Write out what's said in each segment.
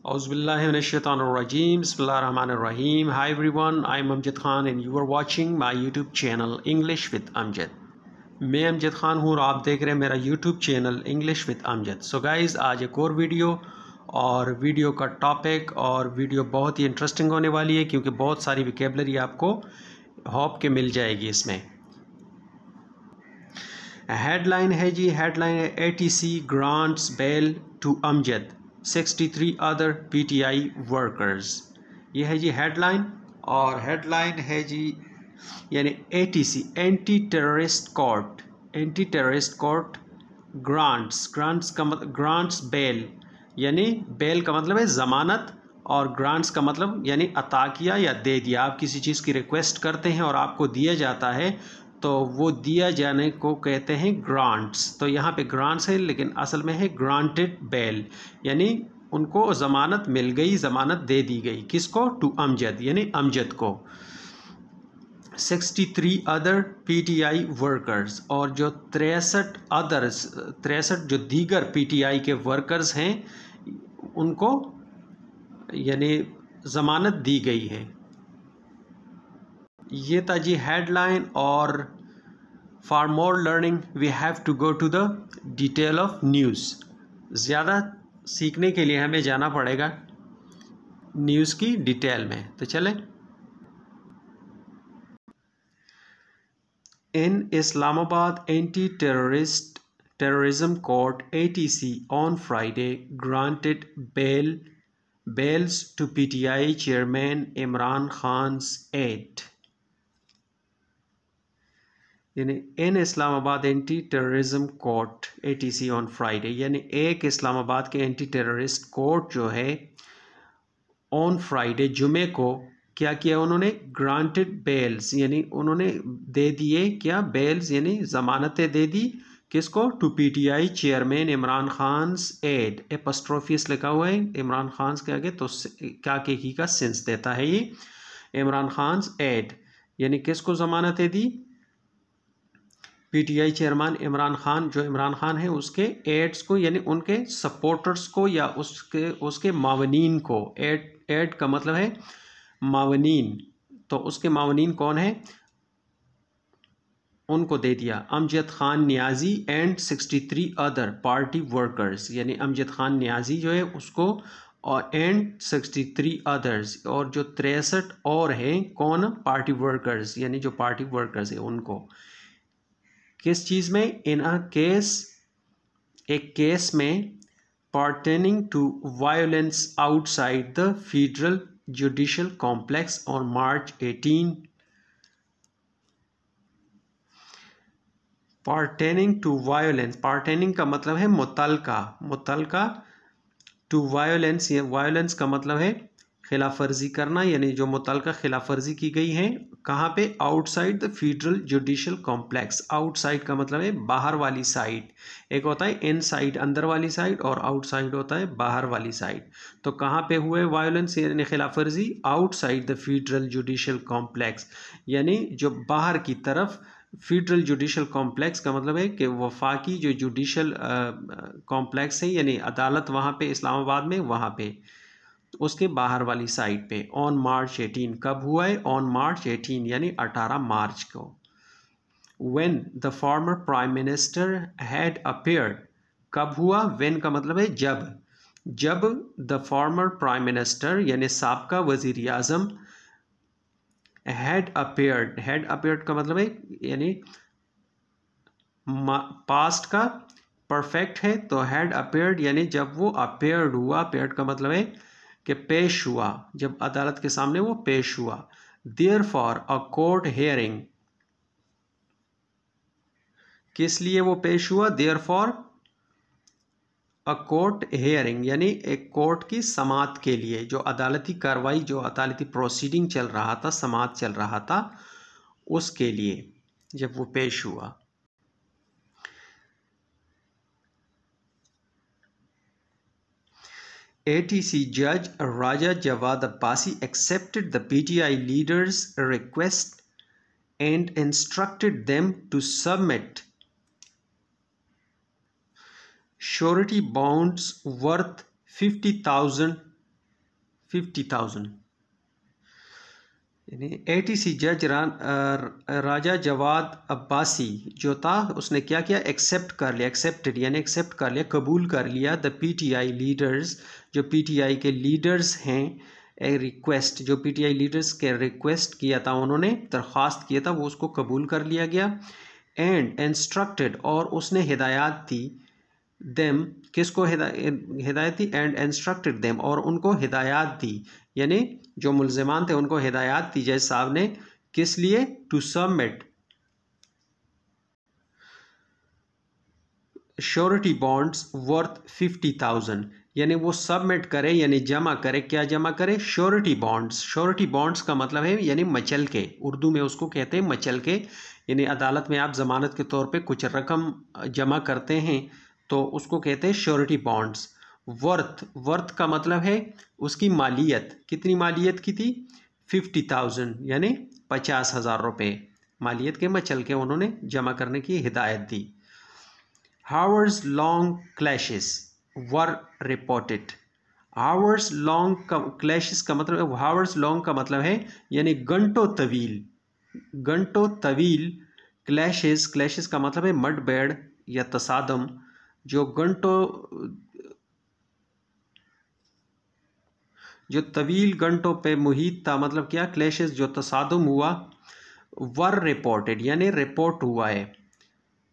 Auzubillahiminash-shaytanir-rajeem. Bismillahir-rahmanir-rahim. Hi everyone, I'm Amjad Khan and you are watching my YouTube channel English with Amjad. मैं अमजद ख़ान हूँ और आप देख रहे हैं मेरा YouTube channel English with Amjad. So guys, आज एक और वीडियो का टॉपिक और वीडियो बहुत ही इंटरेस्टिंग होने वाली है क्योंकि बहुत सारी वोकैबुलरी आपको होप के मिल जाएगी इसमें। हेडलाइन है जी, हेडलाइन है ATC grants bail to Amjad 63 other PTI workers. ये है जी हेडलाइन, और हेडलाइन है जी यानी ATC anti terrorist court grants का मतलब ग्रांट्स बेल, यानी बेल का मतलब है ज़मानत और ग्रांट्स का मतलब यानी अता किया या दे दिया। आप किसी चीज़ की रिक्वेस्ट करते हैं और आपको दिया जाता है तो वो दिया जाने को कहते हैं ग्रांट्स। तो यहाँ पे ग्रांट्स है लेकिन असल में है ग्रांटेड बेल, यानी उनको ज़मानत मिल गई, ज़मानत दे दी गई। किसको? टू अमजद, यानी अमजद को। 63 अदर PTI वर्कर्स, और जो 63 जो दीगर PTI के वर्कर्स हैं उनको यानी ज़मानत दी गई है। ये था जी हेडलाइन, और for more learning we have to go to the detail of news. ज़्यादा सीखने के लिए हमें जाना पड़ेगा न्यूज़ की डिटेल में। तो चलें। In Islamabad, anti-terrorism court ATC on Friday granted bails to PTI chairman Imran Khan's aide. In Islamabad anti-terrorism court ATC on Friday, यानी एक इस्लामाबाद के एंटी टेररिस्ट कोर्ट जो है ऑन फ्राइडे जुमे को क्या किया उन्होंने? ग्रांटेड बेल्स, यानी उन्होंने दे दिए क्या? बेल्स, यानी ज़मानतें दे दी। किसको? To PTI chairman Imran Khan's aid. Apostrophes लिखा हुआ है इमरान खान के आगे, तो क्या के का सेंस देता है ये। इमरान खान्स एड यानी किसको ज़मानतें दी? PTI चेयरमैन इमरान खान, जो इमरान खान है उसके एड्स को, यानी उनके सपोर्टर्स को या उसके मावनीन को। एड का मतलब है मावनीन, तो उसके मावनीन कौन है? उनको दे दिया। Amjad Khan Niazi and 63 other party workers, यानी अमजद खान न्याजी जो है उसको, और एंड 63 अदर्स, और जो 63 और हैं कौन? पार्टी वर्कर्स, यानी जो पार्टी वर्कर्स है उनको। किस चीज़ में? इन अ केस, एक केस में pertaining to violence outside the federal judicial complex on March 18। Pertaining to violence, pertaining का मतलब है मुतलका टू वायलेंस, वायलेंस का मतलब है खिलाफ वर्जी करना, यानी जो मुतलका खिलाफ वर्जी की गई है। कहाँ पे? Outside the federal judicial complex. Outside का मतलब है बाहर वाली साइड। एक होता है इनसाइड अंदर वाली साइड, और आउटसाइड होता है बाहर वाली साइड। तो कहाँ पे हुए वायलेंस यानी खिलाफ वर्जी? Outside the federal judicial complex, यानी जो बाहर की तरफ। फेडरल जुडिशल कॉम्प्लेक्स का मतलब है कि वफाकी जो जुडिशल कॉम्प्लेक्स है, यानी अदालत वहाँ पे इस्लामाबाद में, वहाँ पे उसके बाहर वाली साइड पे। ऑन March 18, कब हुआ है? ऑन March 18 यानी 18 मार्च को। When the former prime minister had appeared, कब हुआ? When का मतलब है जब the former prime minister यानी साबका वजीर आज़म had appeared का मतलब है यानी पास्ट का परफेक्ट है, तो had appeared यानी जब वो appeared हुआ। appeared का मतलब है कि पेश हुआ, जब अदालत के सामने वो पेश हुआ। Therefore a court hearing, किस लिए वो पेश हुआ? Therefore a court hearing यानी एक कोर्ट की समाअत के लिए, जो अदालती कार्रवाई, जो अदालती प्रोसीडिंग चल रहा था, समाअत चल रहा था, उसके लिए जब वो पेश हुआ। ATC Judge Raja Jawad Abbasi accepted the PTI leaders' request and instructed them to submit surety bonds worth 50,000 50,000। यानी ATC जज राजा जवाद अब्बासी जो था उसने क्या किया, एक्सेप्ट कर लिया, एक्सेप्टेड यानी एक्सेप्ट कर लिया, कबूल कर लिया द PTI लीडर्स, जो PTI के लीडर्स हैं, एक रिक्वेस्ट जो PTI लीडर्स के रिक्वेस्ट किया था, उन्होंने दरख्वास्त किया था, वो उसको कबूल कर लिया गया। एंड इंस्ट्रक्टेड और उसने हिदायत दी देम, किसको हिदायत दी, एंड इंस्ट्रक्टेड देम और उनको हिदायत दी, यानी जो मुल्ज़िमान थे उनको हिदायत दी जज साहब ने, किस लिए, to submit surety bonds worth 50,000, यानी वो सबमिट करे यानी जमा करे, क्या जमा करे, श्योरिटी बॉन्ड्स। श्योरिटी बॉन्ड्स का मतलब है यानी मचल के, उर्दू में उसको कहते हैं मचल के, यानी अदालत में आप ज़मानत के तौर पे कुछ रकम जमा करते हैं तो उसको कहते हैं श्योरिटी बॉन्ड्स। वर्थ, वर्थ का मतलब है उसकी मालियत, कितनी मालियत की थी, 50,000 यानी 50,000 रुपये मालियत के मचल के उन्होंने जमा करने की हिदायत दी। Hours long clashes were reported. Hours long का क्लैशेस का मतलब, हावर्स लॉन्ग का मतलब है यानी घंटों तवील, घंटों तवील क्लैशेस, क्लैशेस का मतलब है मडबेड़ या तसादम, जो घंटों, जो तवील घंटों पे मुहित था, मतलब क्या, क्लैशेस जो तसादम हुआ, वर रिपोर्टेड यानी रिपोर्ट हुआ है,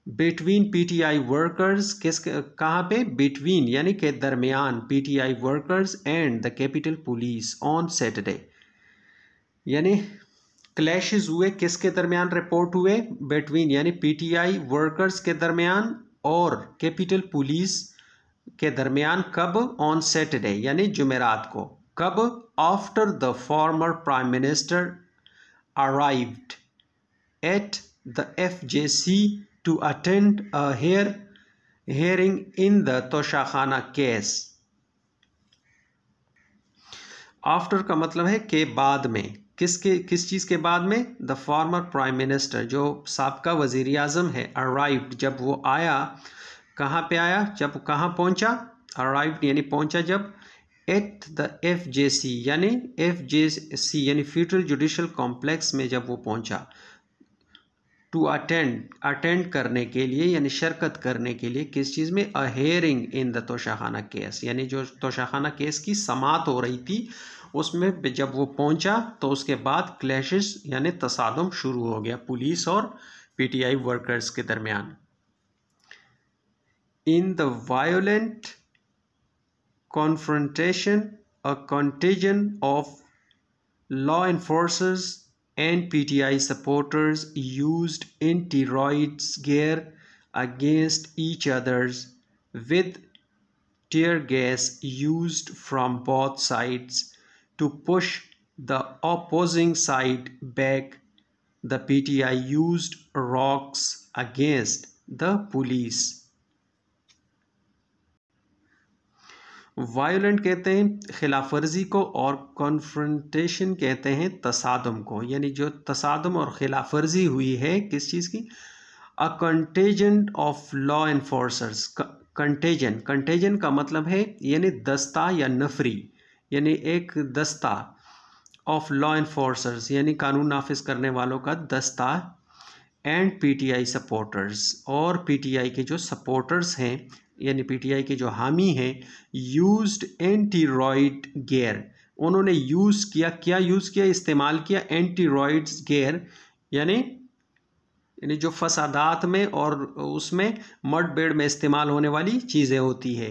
बिटवीन PTI वर्कर्स, किस कहाँ पे, बिटवीन यानी के दरमियान, PTI workers and the capital police on Saturday, यानी क्लैशेस हुए किसके दरमियान, रिपोर्ट हुए, बिटवीन यानी PTI वर्कर्स के दरमियान और कैपिटल पुलिस के दरमियान, कब, ऑन सैटरडे यानी जुमेरात को, कब, after the former prime minister arrived at the FJC to attend a hearing in the Toshakhana case. After का मतलब है के बाद में, किस चीज़ के बाद में, द फॉर्मर प्राइम मिनिस्टर जो साबका वज़ीर आज़म है, अराइव्ड जब वो आया, कहाँ पे आया, जब कहाँ पहुँचा, अराइव्ड यानी पहुँचा जब, एट द FJC यानी FJC यानी फेडरल जुडिशल कॉम्प्लेक्स में जब वो पहुँचा, टू अटेंड करने के लिए यानी शिरकत करने के लिए, किस चीज़ में, a hearing in the Toshakhana case, यानी जो तोशाखाना केस की समाअत हो रही थी उसमें जब वो पहुंचा तो उसके बाद क्लैशेस यानी तसादम शुरू हो गया पुलिस और PTI वर्कर्स के दरमियान। In the violent confrontation a contingent of law enforcers and PTI supporters used anti-roids gear against each others with tear gas used from both sides to push the opposing side back. The PTI used rocks against the police. Violent कहते हैं खिलाफ वर्जी को और confrontation कहते हैं तसादम को, यानी जो तसादम और खिलाफ वर्जी हुई है किस चीज़ की, a contingent of law enforcers. Contagion, contagion का मतलब है यानी दस्ता या नफरी, यानी एक दस्ता, ऑफ लॉ एनफोर्सर्स यानी कानून नाफिज करने वालों का दस्ता, एंड PTI सपोर्टर्स और PTI के जो सपोर्टर्स हैं यानी PTI के जो हामी हैं, यूज्ड एंटी-रॉइड गेयर, उन्होंने यूज़ किया, क्या यूज़ किया, इस्तेमाल किया एंटी-रॉइड्स गेयर, यानी जो फसादात में और उसमें मडबेड़ में इस्तेमाल होने वाली चीज़ें होती है,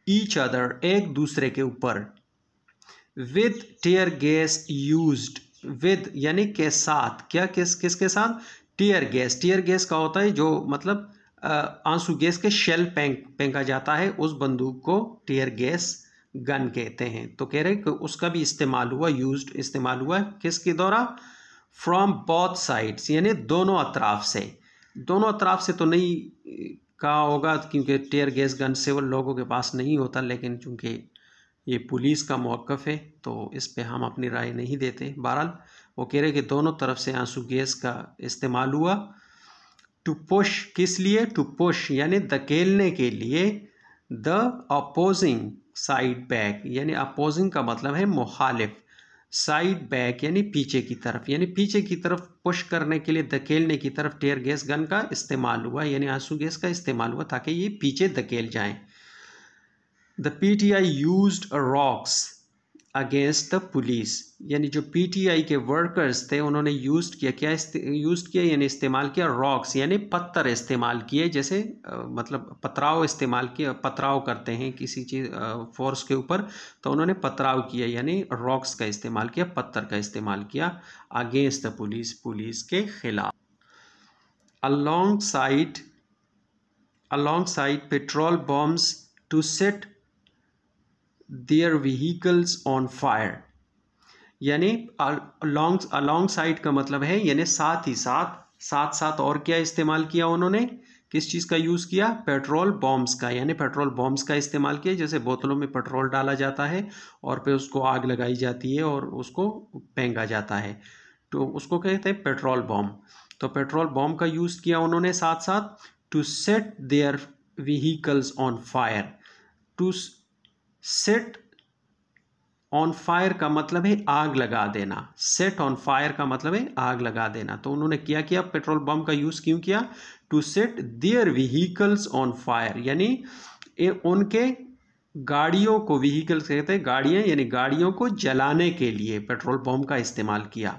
ईच अदर एक दूसरे के ऊपर, with tear gas used, with यानी के साथ, क्या किसके साथ, टीयर गैस। टीयर गैस का होता है जो मतलब आंसू गैस के शेल फेंका जाता है, उस बंदूक को टीयर गैस गन कहते हैं। तो कह रहे कि उसका भी इस्तेमाल हुआ, यूज्ड इस्तेमाल हुआ किसके दौरान, फ्रॉम बोथ साइड्स यानी दोनों अतराफ से। दोनों अतराफ से तो नहीं कहा होगा क्योंकि टीयर गैस गन से वो लोगों के पास नहीं होता, लेकिन चूँकि ये पुलिस का मौक़िफ़ है तो इस पे हम अपनी राय नहीं देते। बहरहाल वो कह रहे कि दोनों तरफ से आंसू गैस का इस्तेमाल हुआ। टू पुश किस लिए, टू पुश यानी धकेलने के लिए, द अपोजिंग साइड बैक, यानी अपोजिंग का मतलब है मुखालिफ, साइड बैक यानी पीछे की तरफ, यानी पीछे की तरफ पुश करने के लिए, धकेलने की तरफ टीयर गैस गन का इस्तेमाल हुआ, यानी आंसू गैस का इस्तेमाल हुआ ताकि ये पीछे धकेल जाएं। The PTI used rocks against the police, यानी जो पीटीआई के वर्कर्स थे उन्होंने यूज्ड किया, क्या यूज्ड किया यानी इस्तेमाल किया, रॉक्स यानी पत्थर इस्तेमाल किए, जैसे मतलब पथराव इस्तेमाल किया, पथराव करते हैं किसी चीज़ फोर्स के ऊपर, तो उन्होंने पथराव किया यानी रॉक्स का इस्तेमाल किया, पत्थर का इस्तेमाल किया अगेंस्ट द पुलिस, पुलिस के खिलाफ। alongside petrol bombs to set their vehicles on fire, यानी अलॉन्ग साइड का मतलब है यानी साथ ही साथ और क्या इस्तेमाल किया उन्होंने, किस चीज़ का यूज़ किया, पेट्रोल बॉम्ब्स का, यानी पेट्रोल बॉम्ब्स का इस्तेमाल किया, जैसे बोतलों में पेट्रोल डाला जाता है और फिर उसको आग लगाई जाती है और उसको फेंका जाता है, तो उसको कहते हैं पेट्रोल बॉम्ब। तो पेट्रोल बॉम्ब का यूज़ किया उन्होंने साथ साथ, to set their vehicles on fire, to set on fire का मतलब है आग लगा देना, सेट ऑन फायर का मतलब है आग लगा देना, तो उन्होंने क्या किया, पेट्रोल बम का यूज़ क्यों किया, to set their vehicles on fire, यानी उनके गाड़ियों को, व्हीकल्स कहते हैं गाड़ियाँ, यानी गाड़ियों को जलाने के लिए पेट्रोल बम का इस्तेमाल किया।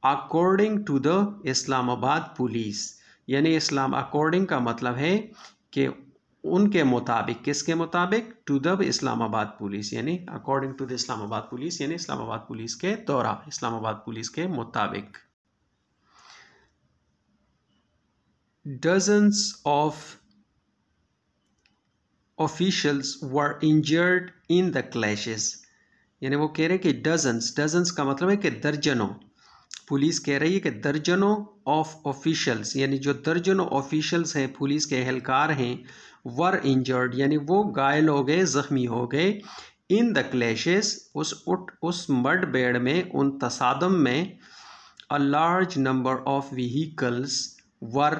According to the Islamabad police, यानी अकॉर्डिंग का मतलब है कि उनके मुताबिक, किसके मुताबिक, टू द इस्लामाबाद पुलिस, यानी according to the Islamabad police, यानी इस्लामाबाद पुलिस के दौरा, इस्लामाबाद पुलिस के मुताबिक। Dozens of officials were injured in the clashes, यानी वो कह रहे हैं कि डजन्स का मतलब है कि दर्जनों, पुलिस कह रही है कि दर्जनों ऑफ ऑफिशियल्स, यानी जो दर्जनों ऑफिशियल्स हैं, पुलिस के एहलकार हैं, वर इंजर्ड यानी वो घायल हो गए, ज़ख्मी हो गए, इन द क्लैशेस उस मडबेड़ में, उन तसादम में, a large number of vehicles were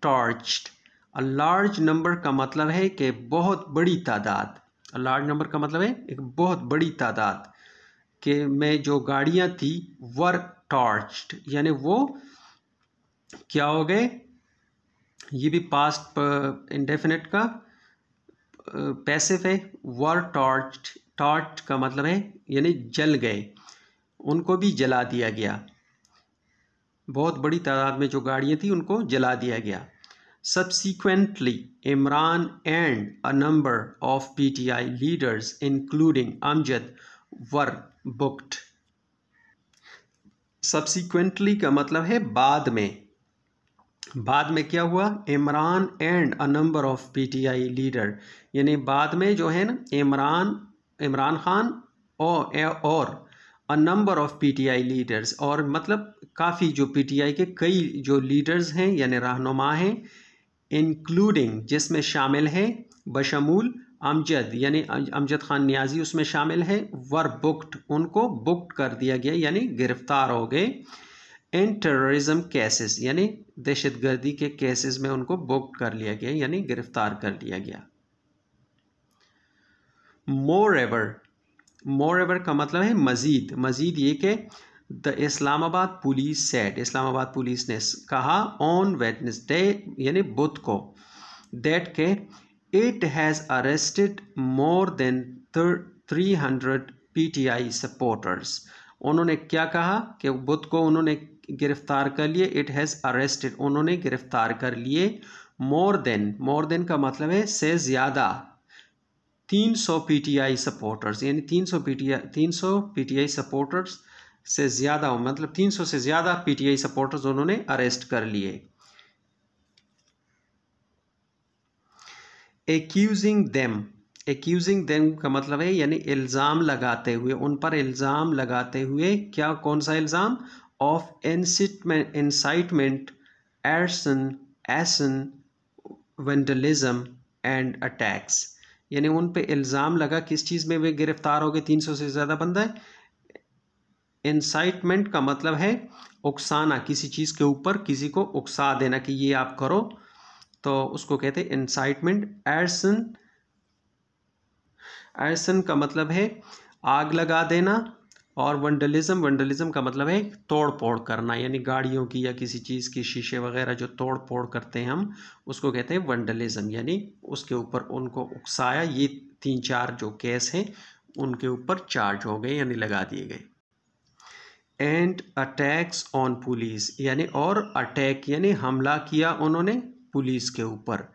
torched, a large number का मतलब है कि बहुत बड़ी तादाद, अ लार्ज नंबर का मतलब है एक बहुत बड़ी तादाद के में जो गाड़ियाँ थी, वर टॉर्च्ड यानी वो क्या हो गए, ये भी पास्ट इंडेफिनिट का पैसिव है, वर टॉर्च्ड का मतलब है यानी जल गए, उनको भी जला दिया गया, बहुत बड़ी तादाद में जो गाड़ियाँ थी उनको जला दिया गया। Subsequently, Imran and a number of PTI leaders, including Amjad, were booked. Subsequently का मतलब है बाद में, बाद में क्या हुआ, Imran and a number of PTI leader, यानी बाद में जो है ना इमरान खान और a number of PTI leaders, और मतलब काफ़ी जो पीटीआई के कई जो लीडर्स हैं यानी रहनुमा हैं, इंक्लूडिंग जिसमें शामिल है, बशमूल अमजद यानी अमजद खान नियाजी उसमें शामिल है, वर बुक्ड उनको बुक्ड कर दिया गया यानी गिरफ्तार हो गए, इन टेररिज्म केसेस यानी दहशतगर्दी के केसेस में उनको बुक कर लिया गया यानी गिरफ्तार कर लिया गया। मोर एवर का मतलब है मजीद ये कि the Islamabad police said, Islamabad police ने कहा, ऑन वेडनेसडे यानी बुध को, दैट के it has arrested more than 300 PTI supporters, उन्होंने क्या कहा कि बुध को उन्होंने गिरफ्तार कर लिए, इट हैज़ अरेस्टेड उन्होंने गिरफ्तार कर लिए, मोर देन का मतलब है से ज़्यादा, 300 पीटीआई सपोर्टर्स यानी 300 पीटीआई सपोर्टर्स से ज़्यादा, मतलब 300 से ज़्यादा पीटीआई सपोर्टर्स उन्होंने अरेस्ट कर लिए। एक्यूजिंग देम का मतलब है यानी इल्ज़ाम लगाते हुए, उन पर इल्ज़ाम लगाते हुए, क्या कौन सा इल्ज़ाम, of incitement essence vandalism and attacks, यानी उन पे इल्ज़ाम लगा, किस चीज़ में वे गिरफ्तार हो गए 300 से ज़्यादा बंदा। इंसाइटमेंट का मतलब है उकसाना, किसी चीज़ के ऊपर किसी को उकसा देना कि ये आप करो, तो उसको कहते हैं इंसाइटमेंट। एरसन आर्सन का मतलब है आग लगा देना, और वंडलिज्म का मतलब है तोड़ फोड़ करना, यानी गाड़ियों की या किसी चीज़ की शीशे वगैरह जो तोड़ फोड़ करते हैं हम, उसको कहते हैं वंडलिज्म, यानी उसके ऊपर उनको उकसाया। ये 3-4 जो केस हैं उनके ऊपर चार्ज हो गए यानी लगा दिए गए। एंड अटैक्स ऑन पुलिस, यानी और अटैक यानी हमला किया उन्होंने पुलिस के ऊपर।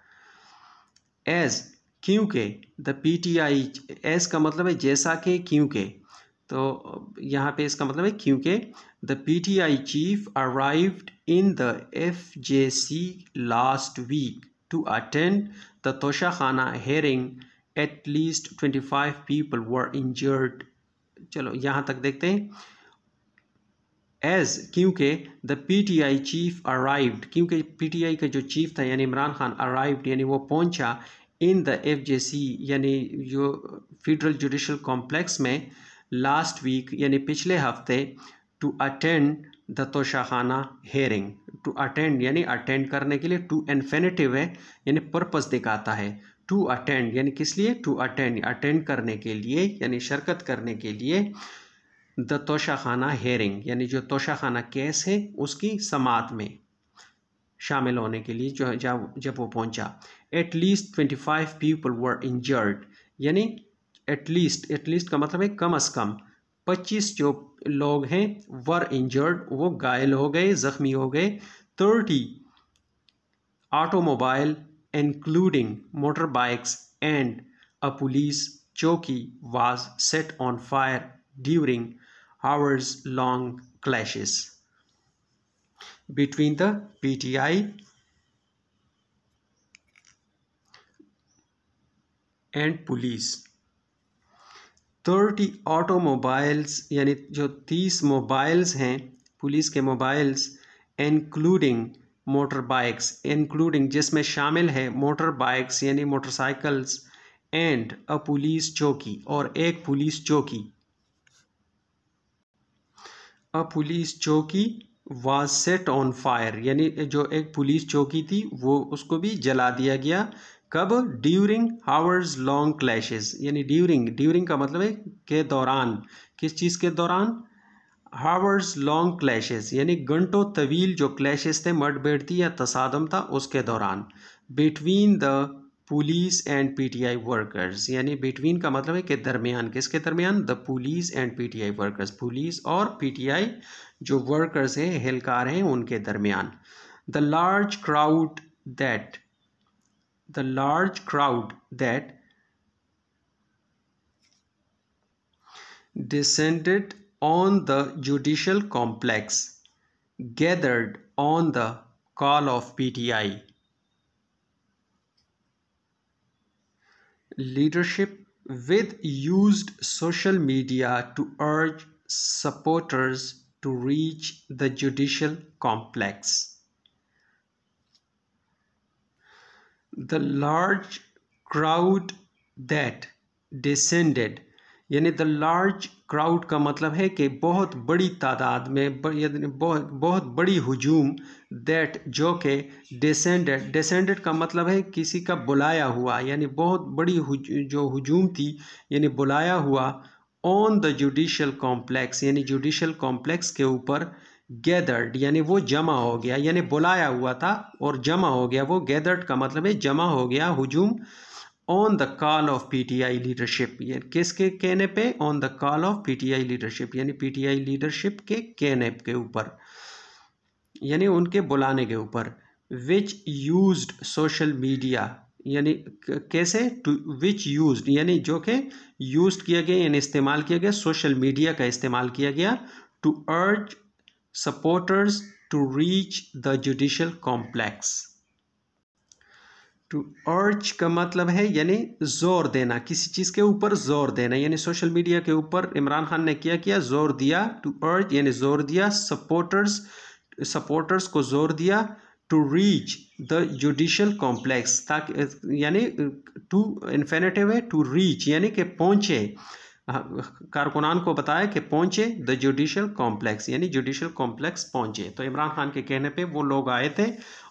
एज, क्योंकि, द पीटीआई, एज का मतलब है जैसा कि, क्योंकि, तो यहाँ पे इसका मतलब है क्योंकि the PTI chief arrived in the FJC last week to attend the Toshakhana hearing, at least 25 people were injured. चलो यहाँ तक देखते हैं। एज, क्योंकि द पीटीआई चीफ अराइव्ड, क्योंकि पीटीआई का जो चीफ था यानी इमरान खान, अराइव्ड यानी वो पहुंचा, इन द एफजेसी यानी जो फेडरल जुडिशल कॉम्प्लेक्स में, लास्ट वीक यानी पिछले हफ्ते, to attend the Toshakhana hearing. To attend यानी अटेंड करने के लिए, टू इन्फिनिटिव है यानी पर्पस दिखाता है। टू अटेंड यानी किस लिए, टू अटेंड, अटेंड करने के लिए यानी शिरकत करने के लिए। द तोशाखाना हेयरिंग यानी जो तोशाखाना केस है उसकी समाअत में शामिल होने के लिए जो जब वो पहुंचा। Eight least 25 people were injured, यानी एटलीस्ट का मतलब है कम अज़ कम 25 जो लोग हैं, वर इंजर्ड वो घायल हो गए, ज़ख्मी हो गए। 30 automobile including motor bikes and a police chowki was set on fire during hours long clashes between the PTI and police। 30 automobiles यानी जो 30 मोबाइल्स हैं पुलिस के mobiles, including motor bikes, including जिसमें शामिल है मोटर बाइक्स यानी motorcycles, and a police chowki और एक पुलिस चौकी। A police chowki was set on fire यानी जो एक पुलिस चौकी थी वो उसको भी जला दिया गया। कब, ड्यूरिंग हावर्स लॉन्ग क्लैशेस, यानी ड्यूरिंग का मतलब है के दौरान, किस चीज़ के दौरान, हावर्स लॉन्ग क्लैशेस यानी घंटों तवील जो क्लैशेस थे, मडबेड़ थी या तसादम था उसके दौरान। Between the police and PTI workers, यानी बिटवीन का मतलब है कि दरमियान, किसके दरमियान, the police and PTI workers, police और पीटीआई जो वर्कर्स हैं, एहलकार हैं, उनके दरमियान। The large crowd that descended on the judicial complex gathered on the call of PTI leadership with used social media to urge supporters to reach the judicial complex। The large crowd that descended यानी the large crowd का मतलब है कि बहुत बड़ी तादाद में, बहुत बड़ी हुजूम, दैट जो कि डिसेंडेड का मतलब है किसी का बुलाया हुआ, यानी बहुत बड़ी जो हुजूम थी यानी बुलाया हुआ, ऑन द जुडिशल कॉम्प्लेक्स यानी जुडिशल कॉम्प्लेक्स के ऊपर, गैदर्ड यानी वो जमा हो गया, यानी बुलाया हुआ था और जमा हो गया, वो गैदर्ड का मतलब है जमा हो गया हुजूम, on the call of PTI leadership, ये किसके कहने पे, on the call of PTI leadership यानी पीटीआई लीडरशिप के कहने के ऊपर, यानी उनके बुलाने के ऊपर। विच यूज्ड सोशल मीडिया यानी कैसे, टू विच यूज्ड यानी जो कि यूज्ड किया गया यानी इस्तेमाल किया गया, सोशल मीडिया का इस्तेमाल किया गया, to urge supporters to reach the judicial complex. To urge का मतलब है यानी जोर देना, किसी चीज़ के ऊपर जोर देना, यानी सोशल मीडिया के ऊपर इमरान खान ने किया जोर दिया, टू अर्ज यानी जोर दिया, सपोर्टर्स को जोर दिया, to reach the judicial complex, ताकि यानी टू इन्फिनिटिव है, टू रीच यानी कि पहुँचे, कारकुनान को बताया कि पहुंचे द जुडिशल कॉम्प्लेक्स, यानी जुडिशल कॉम्प्लेक्स पहुंचे। तो इमरान खान के कहने पे वो लोग आए थे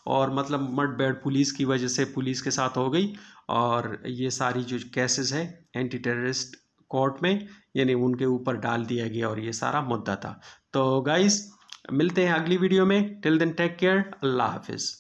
और मतलब मडबैड पुलिस की वजह से पुलिस के साथ हो गई और ये सारी जो केसेस है एंटी टेररिस्ट कोर्ट में यानी उनके ऊपर डाल दिया गया और ये सारा मुद्दा था। तो गाइस मिलते हैं अगली वीडियो में, टिल देन टेक केयर, अल्लाह हाफिज़।